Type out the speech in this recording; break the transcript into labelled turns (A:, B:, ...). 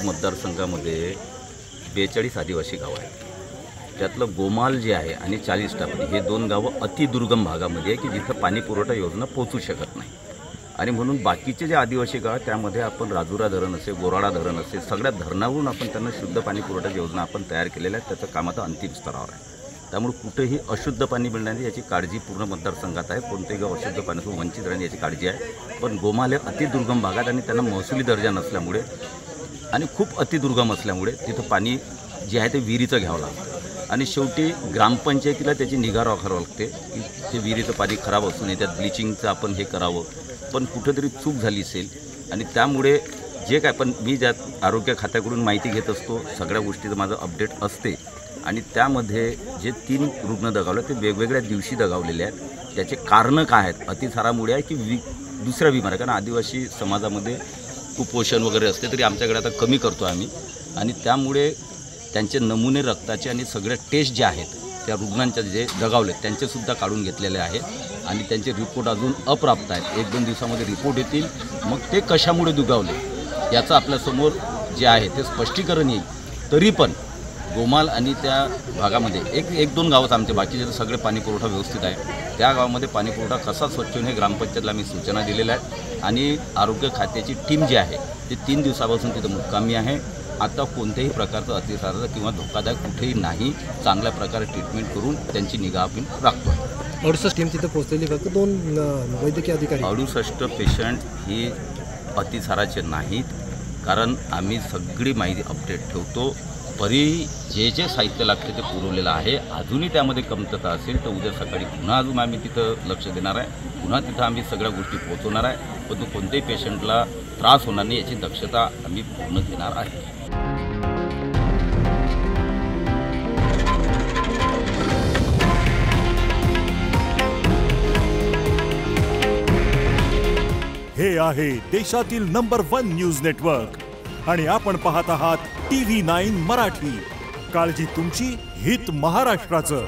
A: मतदारसंघामध्ये 42 आदिवासी गावं आहेत. त्यातलं गोमाल जे आहे आणि 40 टापरी हे 2 गावं अतिदुर्गम भागामध्ये आहे की जिथं पाणी पुरवठा योजना पोहोचू शकत नाही. आणि म्हणून बाकीचे जे आदिवासी गाव त्यामध्ये आपण राजुरा धरण असेल, गोराडा धरण असेल, सगळ्या धरणावरून आपण त्यांना शुद्ध पाणी पुरवठा योजना आपण तयार केलेल्या आहेत. त्याचं काम आता अंतिम स्तरावर आहे. त्यामुळे कुठेही अशुद्ध पाणी मिळण्याची याची काळजी पूर्ण मतदारसंघात आहे. कोणतेही गाव अशुद्ध पाण्यातून वंचित राहणे याची काळजी आहे. पण गोमाल हे अतिदुर्गम भागात आणि त्यांना महसुली दर्जा नसल्यामुळे आणि खूप अतिदुर्गम असल्यामुळे तिथं पाणी जे आहे ते विहिरीचं घ्यावं लागतं. आणि शेवटी ग्रामपंचायतीला त्याची निगा राखावी लागते की ते विहिरीचं पाणी खराब असू नये, त्यात ब्लिचिंगचं आपण हे करावं. पण कुठंतरी चूक झाली असेल आणि त्यामुळे जे काय पण मी ज्यात आरोग्य खात्याकडून माहिती घेत असतो, सगळ्या गोष्टीचं माझं अपडेट असते. आणि त्यामध्ये जे 3 रुग्ण दगावले ते वेगवेगळ्या दिवशी दगावलेले आहेत. त्याचे कारणं काय आहेत? अतिसारामुळे आहे की दुसऱ्या बिमाऱ्या? कारण आदिवासी समाजामध्ये कुपोषण वगैरे असते, तरी आमच्याकडे आता कमी करतो आम्ही. आणि त्यामुळे त्यांचे नमुने रक्ताचे आणि सगळे टेस्ट जे आहेत त्या रुग्णांच्या जे दगावले त्यांचेसुद्धा काढून घेतलेले आहेत. आणि त्यांचे रिपोर्ट अजून अप्राप्त आहेत. 1-2 दिवसामध्ये रिपोर्ट येतील. मग ते कशामुळे दुगावले याचं आपल्यासमोर जे आहे ते स्पष्टीकरण येईल. तरी पण गोमाल आणि त्या भागामध्ये एक 2 गावात आमचे बाकीचे तर सगळे पाणी पुरवठा व्यवस्थित आहे. त्या गावामध्ये पाणी पुरवठा कसा स्वच्छ होईल हे ग्रामपंचायतला मी सूचना दिलेल्या आहेत. आणि आरोग्य खात्याची टीम जी आहे ती 3 दिवसापासून तिथं मुक्कामी आहे. आता कोणत्याही प्रकारचं अतिसाराचा किंवा धोकादायक कुठेही नाही. चांगल्या प्रकारे ट्रीटमेंट करून त्यांची निगा आपण राखतो.
B: 68 टीम तिथं पोहोचलेली, फक्त 2 वैद्यकीय अधिकारी.
A: 68 पेशंट ही अतिसाराचे नाहीत. कारण आम्ही सगळी माहिती अपडेट ठेवतो. तरी जे साहित्य लागते ते पुरवलेलं आहे. अजूनही त्यामध्ये कमतरता असेल तर उद्या सकाळी पुन्हा अजून आम्ही तिथं लक्ष देणार आहे. पुन्हा तिथं आम्ही सगळ्या गोष्टी पोहोचवणार आहे. परंतु कोणत्याही पेशंटला त्रास होणार नाही याची दक्षता आम्ही पूर्ण घेणार आहे.
C: हे आहे देशातील नंबर 1 न्यूज नेटवर्क आणि आपण पाहत आहात TV9 मराठी. काळजी तुमची, हित महाराष्ट्राचं.